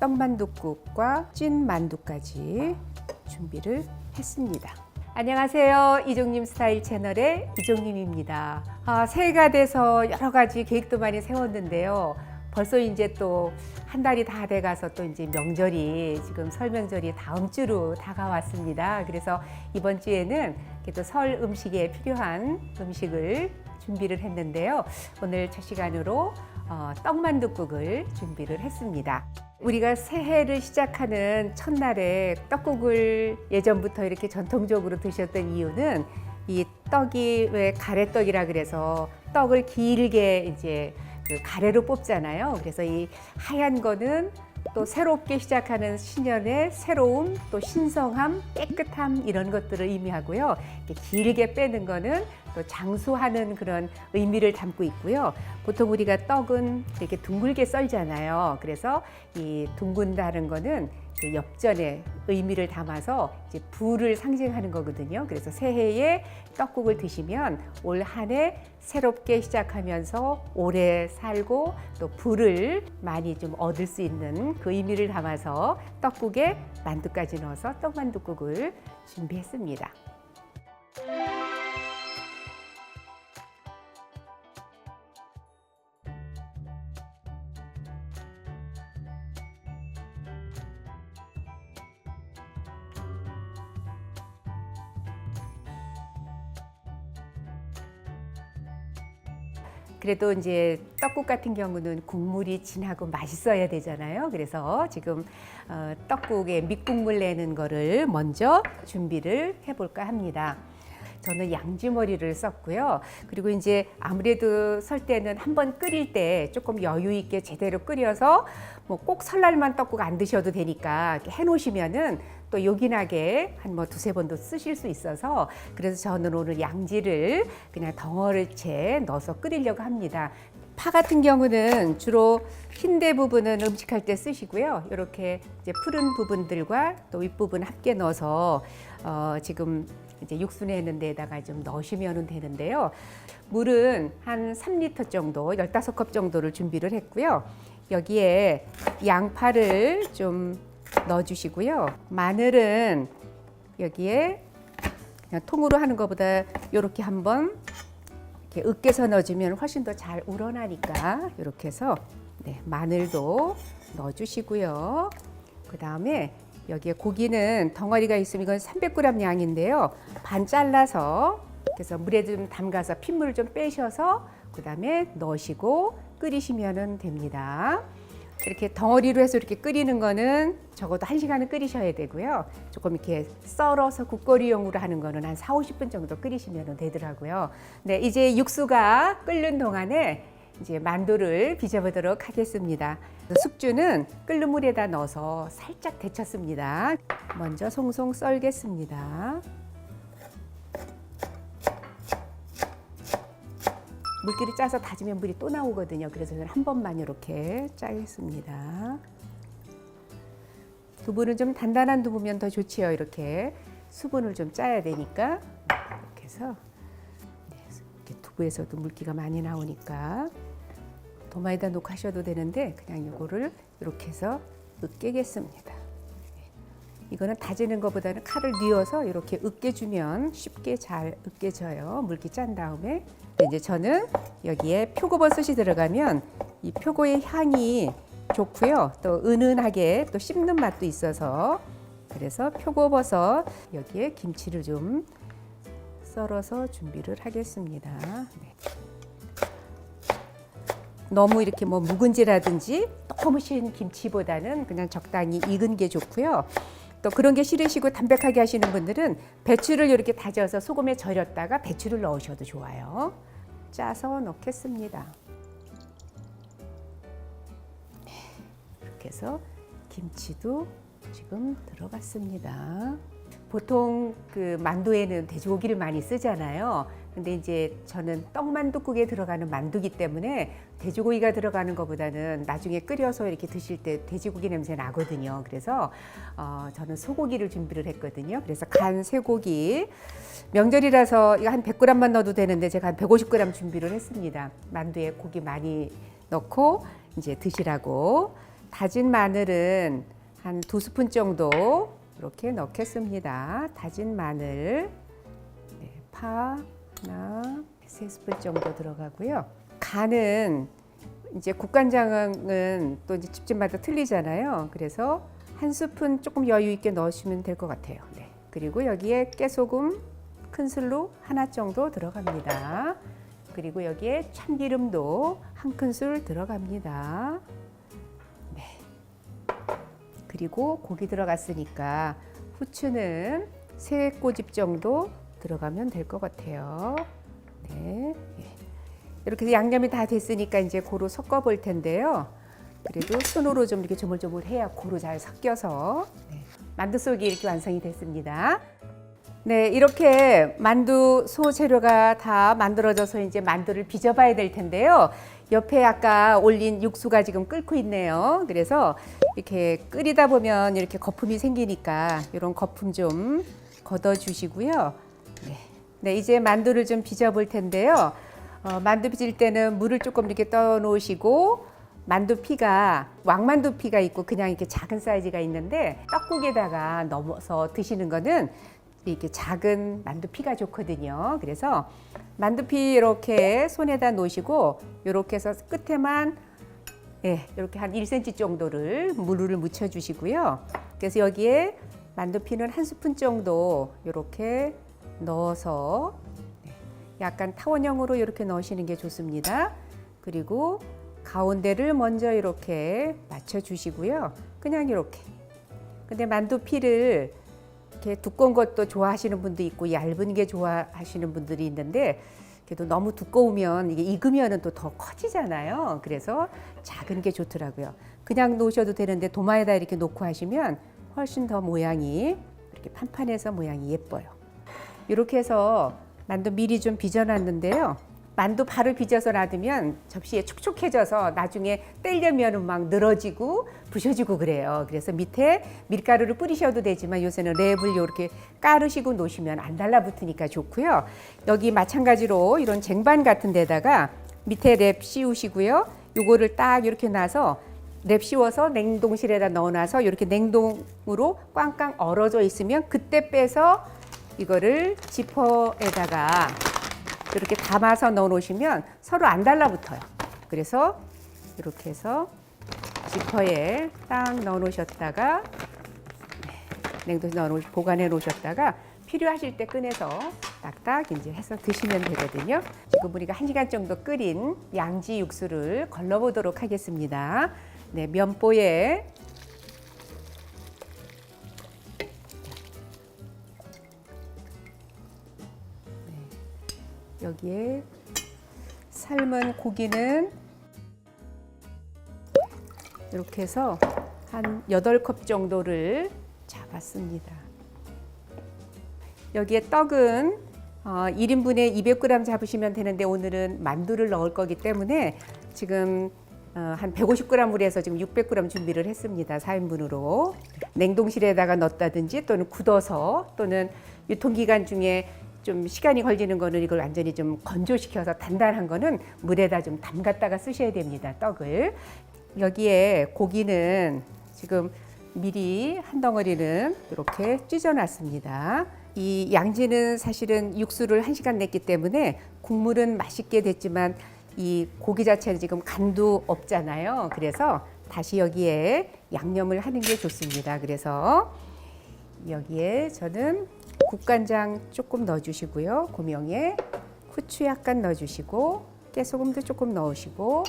떡만둣국과 찐 만두까지 준비를 했습니다. 안녕하세요. 이종님 스타일 채널의 이종님입니다. 새해가 돼서 여러 가지 계획도 많이 세웠는데요. 벌써 이제 또 한 달이 다 돼가서 또 이제 명절이 지금 설 명절이 다음 주로 다가왔습니다. 그래서 이번 주에는 또 설 음식에 필요한 음식을 준비를 했는데요. 오늘 첫 시간으로 떡만둣국을 준비를 했습니다. 우리가 새해를 시작하는 첫날에 떡국을 예전부터 이렇게 전통적으로 드셨던 이유는 이 떡이 왜 가래떡이라 그래서 떡을 길게 이제 그 가래로 뽑잖아요. 그래서 이 하얀 거는 또 새롭게 시작하는 신년의 새로움, 또 신성함, 깨끗함 이런 것들을 의미하고요. 이렇게 길게 빼는 거는 또 장수하는 그런 의미를 담고 있고요. 보통 우리가 떡은 이렇게 둥글게 썰잖아요. 그래서 이 둥근다는 거는 그 엽전의 의미를 담아서 이제 부를 상징하는 거거든요. 그래서 새해에 떡국을 드시면 올 한 해 새롭게 시작하면서 오래 살고 또 부를 많이 좀 얻을 수 있는 그 의미를 담아서 떡국에 만두까지 넣어서 떡만둣국을 준비했습니다. 그래도 이제 떡국 같은 경우는 국물이 진하고 맛있어야 되잖아요. 그래서 지금 떡국에 밑국물 내는 거를 먼저 준비를 해볼까 합니다. 저는 양지머리를 썼고요. 그리고 이제 아무래도 설 때는 한번 끓일 때 조금 여유 있게 제대로 끓여서 뭐 꼭 설날만 떡국 안 드셔도 되니까 이렇게 해놓으시면은 또 요긴하게 한 뭐 두세 번도 쓰실 수 있어서 그래서 저는 오늘 양지를 그냥 덩어리째 넣어서 끓이려고 합니다. 파 같은 경우는 주로 흰대 부분은 음식할 때 쓰시고요. 이렇게 이제 푸른 부분들과 또 윗부분 함께 넣어서 지금 이제 육수 내는 데다가 좀 넣으시면 되는데요. 물은 한 3리터 정도, 15컵 정도를 준비를 했고요. 여기에 양파를 좀 넣어주시고요. 마늘은 여기에 그냥 통으로 하는 것보다 이렇게 한번 이렇게 으깨서 넣어주면 훨씬 더 잘 우러나니까 이렇게 해서 마늘도 넣어주시고요. 그 다음에 여기에 고기는 덩어리가 있으면 이건 300g 양인데요. 반 잘라서 그래서 물에 좀 담가서 핏물을 좀 빼셔서 그 다음에 넣으시고 끓이시면 됩니다. 이렇게 덩어리로 해서 이렇게 끓이는 거는 적어도 1시간은 끓이셔야 되고요. 조금 이렇게 썰어서 국거리용으로 하는 거는 한 40-50분 정도 끓이시면 되더라고요. 네, 이제 육수가 끓는 동안에 이제 만두를 빚어보도록 하겠습니다. 숙주는 끓는 물에다 넣어서 살짝 데쳤습니다. 먼저 송송 썰겠습니다. 물기를 짜서 다지면 물이 또 나오거든요. 그래서 저는 한 번만 이렇게 짜겠습니다. 두부는 좀 단단한 두부면 더 좋지요. 이렇게 수분을 좀 짜야 되니까 이렇게 해서 이렇게 두부에서도 물기가 많이 나오니까 도마에다 놓고 하셔도 되는데 그냥 이거를 이렇게 해서 으깨겠습니다. 이거는 다지는 것보다는 칼을 뉘어서 이렇게 으깨주면 쉽게 잘 으깨져요. 물기 짠 다음에 이제 저는 여기에 표고버섯이 들어가면 이 표고의 향이 좋고요. 또 은은하게 또 씹는 맛도 있어서 그래서 표고버섯 여기에 김치를 좀 썰어서 준비를 하겠습니다. 네. 너무 이렇게 뭐 묵은지라든지 너무 신 김치보다는 그냥 적당히 익은 게 좋고요. 또 그런 게 싫으시고 담백하게 하시는 분들은 배추를 이렇게 다져서 소금에 절였다가 배추를 넣으셔도 좋아요. 짜서 넣겠습니다. 이렇게 해서 김치도 지금 들어갔습니다. 보통 그 만두에는 돼지고기를 많이 쓰잖아요. 근데 이제 저는 떡만둣국에 들어가는 만두기 때문에 돼지고기가 들어가는 것보다는 나중에 끓여서 이렇게 드실 때 돼지고기 냄새 나거든요. 그래서 저는 소고기를 준비를 했거든요. 그래서 간 쇠고기 명절이라서 이거 한 100g만 넣어도 되는데 제가 한 150g 준비를 했습니다. 만두에 고기 많이 넣고 이제 드시라고. 다진 마늘은 한 2스푼 정도 이렇게 넣겠습니다. 다진 마늘, 네, 파 하나, 3스푼 정도 들어가고요. 간은 이제 국간장은 또 이제 집집마다 틀리잖아요. 그래서 1스푼 조금 여유 있게 넣으시면 될 것 같아요. 네. 그리고 여기에 깨소금 큰술로 하나 정도 들어갑니다. 그리고 여기에 참기름도 1큰술 들어갑니다. 네. 그리고 고기 들어갔으니까 후추는 3꼬집 정도 들어가면 될 것 같아요. 네. 이렇게 양념이 다 됐으니까 이제 고루 섞어 볼 텐데요. 그래도 손으로 좀 이렇게 조물조물 해야 고루 잘 섞여서 만두속이 이렇게 완성이 됐습니다. 네, 이렇게 만두 소 재료가 다 만들어져서 이제 만두를 빚어봐야 될 텐데요. 옆에 아까 올린 육수가 지금 끓고 있네요. 그래서 이렇게 끓이다 보면 이렇게 거품이 생기니까 이런 거품 좀 걷어주시고요. 네, 이제 만두를 좀 빚어볼 텐데요. 만두 빚을 때는 물을 조금 이렇게 떠 놓으시고 만두피가 왕만두피가 있고 그냥 이렇게 작은 사이즈가 있는데 떡국에다가 넣어서 드시는 거는 이렇게 작은 만두피가 좋거든요. 그래서 만두피 이렇게 손에다 놓으시고 이렇게 해서 끝에만 이렇게 한 1cm 정도를 물을 묻혀 주시고요. 그래서 여기에 만두피는 1스푼 정도 이렇게 넣어서 약간 타원형으로 이렇게 넣으시는 게 좋습니다. 그리고 가운데를 먼저 이렇게 맞춰 주시고요. 그냥 이렇게. 근데 만두피를 이렇게 두꺼운 것도 좋아하시는 분도 있고 얇은 게 좋아하시는 분들이 있는데 그래도 너무 두꺼우면 이게 익으면은 또 더 커지잖아요. 그래서 작은 게 좋더라고요. 그냥 놓으셔도 되는데 도마에다 이렇게 놓고 하시면 훨씬 더 모양이 이렇게 판판해서 모양이 예뻐요. 이렇게 해서 만두 미리 좀 빚어놨는데요. 만두 바로 빚어서 놔두면 접시에 촉촉해져서 나중에 떼려면 막 늘어지고 부셔지고 그래요. 그래서 밑에 밀가루를 뿌리셔도 되지만 요새는 랩을 이렇게 깔으시고 놓으시면 안 달라붙으니까 좋고요. 여기 마찬가지로 이런 쟁반 같은 데다가 밑에 랩 씌우시고요. 요거를 딱 이렇게 놔서 랩 씌워서 냉동실에다 넣어놔서 이렇게 냉동으로 꽝꽝 얼어져 있으면 그때 빼서 이거를 지퍼에다가 이렇게 담아서 넣어 놓으시면 서로 안 달라붙어요. 그래서 이렇게 해서 지퍼에 딱 넣어 놓으셨다가 냉동실에 넣어 보관해 놓으셨다가 필요하실 때 꺼내서 딱딱 이제 해서 드시면 되거든요. 지금 우리가 1시간 정도 끓인 양지 육수를 걸러 보도록 하겠습니다. 네, 면보에 여기에 삶은 고기는 이렇게 해서 한 8컵 정도를 잡았습니다. 여기에 떡은 1인분에 200g 잡으시면 되는데 오늘은 만두를 넣을 거기 때문에 지금 한 150g으로 해서 지금 600g 준비를 했습니다. 4인분으로. 냉동실에다가 넣었다든지 또는 굳어서 또는 유통기간 중에 좀 시간이 걸리는 거는 이걸 완전히 좀 건조시켜서 단단한 거는 물에다 좀 담갔다가 쓰셔야 됩니다. 떡을. 여기에 고기는 지금 미리 한 덩어리는 이렇게 찢어놨습니다. 이 양지는 사실은 육수를 1시간 냈기 때문에 국물은 맛있게 됐지만 이 고기 자체는 지금 간도 없잖아요. 그래서 다시 여기에 양념을 하는 게 좋습니다. 그래서 여기에 저는 국간장 조금 넣어주시고요. 고명에 후추 약간 넣어주시고 깨소금도 조금 넣으시고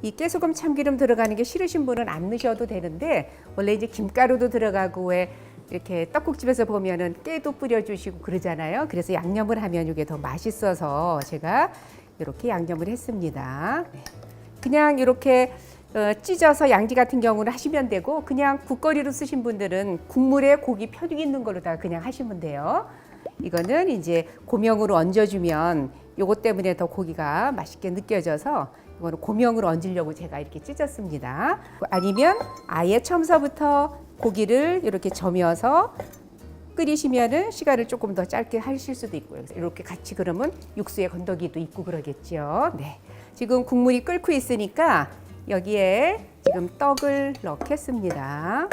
이 깨소금 참기름 들어가는 게 싫으신 분은 안 넣으셔도 되는데 원래 이제 김가루도 들어가고 왜 이렇게 떡국집에서 보면은 깨도 뿌려주시고 그러잖아요. 그래서 양념을 하면 이게 더 맛있어서 제가 이렇게 양념을 했습니다. 그냥 이렇게 찢어서 양지 같은 경우는 하시면 되고 그냥 국거리로 쓰신 분들은 국물에 고기 펴죽 있는 걸로 다 그냥 하시면 돼요. 이거는 이제 고명으로 얹어주면 요것 때문에 더 고기가 맛있게 느껴져서 이거는 고명으로 얹으려고 제가 이렇게 찢었습니다. 아니면 아예 처음서부터 고기를 이렇게 저며서 끓이시면은 시간을 조금 더 짧게 하실 수도 있고요. 이렇게 같이 그러면 육수에 건더기도 있고 그러겠죠. 네. 지금 국물이 끓고 있으니까 여기에 지금 떡을 넣겠습니다.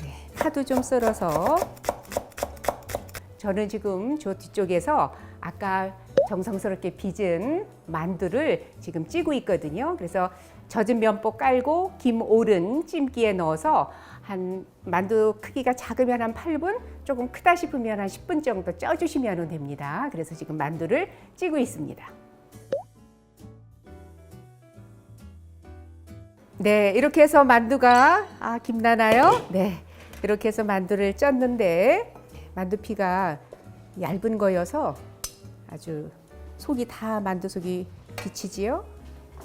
네, 파도 좀 썰어서 저는 지금 저 뒤쪽에서 아까 정성스럽게 빚은 만두를 지금 찌고 있거든요. 그래서 젖은 면보 깔고 김 오른 찜기에 넣어서 한 만두 크기가 작으면 한 8분, 조금 크다 싶으면 한 10분 정도 쪄주시면 됩니다. 그래서 지금 만두를 찌고 있습니다. 네, 이렇게 해서 만두가 김나나요? 네, 이렇게 해서 만두를 쪘는데 만두피가 얇은 거여서 아주 속이 다 만두 속이 비치지요.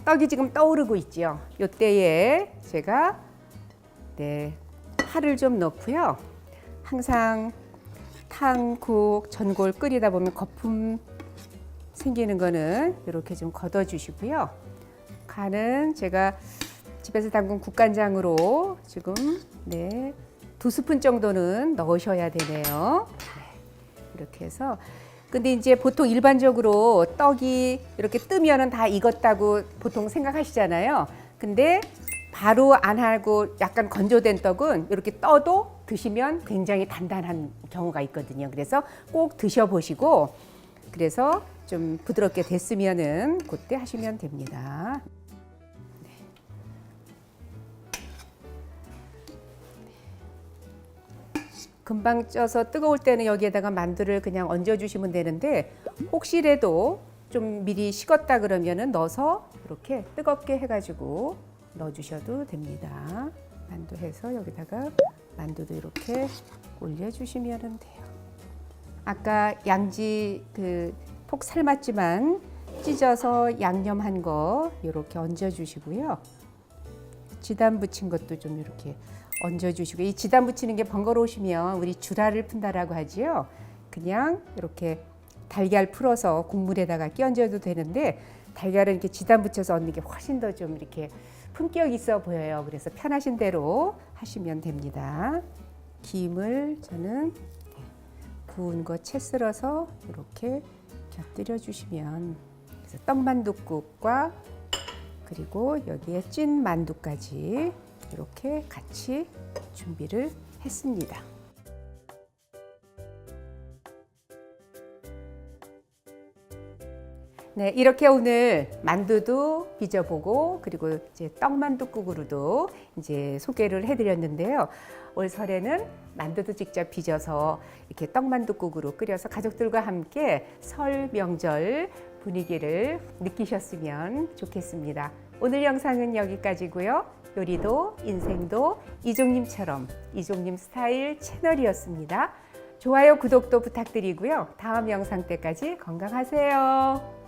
떡이 지금 떠오르고 있죠. 이때에 제가 파를 좀 넣고요. 항상 탕, 국, 전골 끓이다 보면 거품 생기는 거는 이렇게 좀 걷어주시고요. 간은 제가 집에서 담근 국간장으로 지금 2스푼 정도는 넣으셔야 되네요. 이렇게 해서 근데 이제 보통 일반적으로 떡이 이렇게 뜨면은 다 익었다고 보통 생각하시잖아요. 근데 바로 안 하고 약간 건조된 떡은 이렇게 떠도 드시면 굉장히 단단한 경우가 있거든요. 그래서 꼭 드셔보시고 그래서 좀 부드럽게 됐으면은 그때 하시면 됩니다. 금방 쪄서 뜨거울 때는 여기에다가 만두를 그냥 얹어 주시면 되는데 혹시라도 좀 미리 식었다 그러면은 넣어서 이렇게 뜨겁게 해가지고 넣어 주셔도 됩니다. 만두 해서 여기다가 만두도 이렇게 올려 주시면 돼요. 아까 양지 톡 삶았지만 찢어서 양념한 거 이렇게 얹어 주시고요. 지단 붙인 것도 좀 이렇게 얹어주시고 이 지단 붙이는 게 번거로우시면 우리 주라를 푼다라고 하지요. 그냥 이렇게 달걀 풀어서 국물에다가 끼얹어도 되는데 달걀은 이렇게 지단 붙여서 얹는 게 훨씬 더 좀 이렇게 품격 있어 보여요. 그래서 편하신 대로 하시면 됩니다. 김을 저는 구운 거 채 썰어서 이렇게 곁들여 주시면 그래서 떡만둣국과 그리고 여기에 찐 만두까지 이렇게 같이 준비를 했습니다. 네, 이렇게 오늘 만두도 빚어보고 그리고 이제 떡만둣국으로도 이제 소개를 해드렸는데요. 올 설에는 만두도 직접 빚어서 이렇게 떡만둣국으로 끓여서 가족들과 함께 설 명절 분위기를 느끼셨으면 좋겠습니다. 오늘 영상은 여기까지고요. 요리도 인생도 이종님처럼 이종님 스타일 채널이었습니다. 좋아요, 구독도 부탁드리고요. 다음 영상 때까지 건강하세요.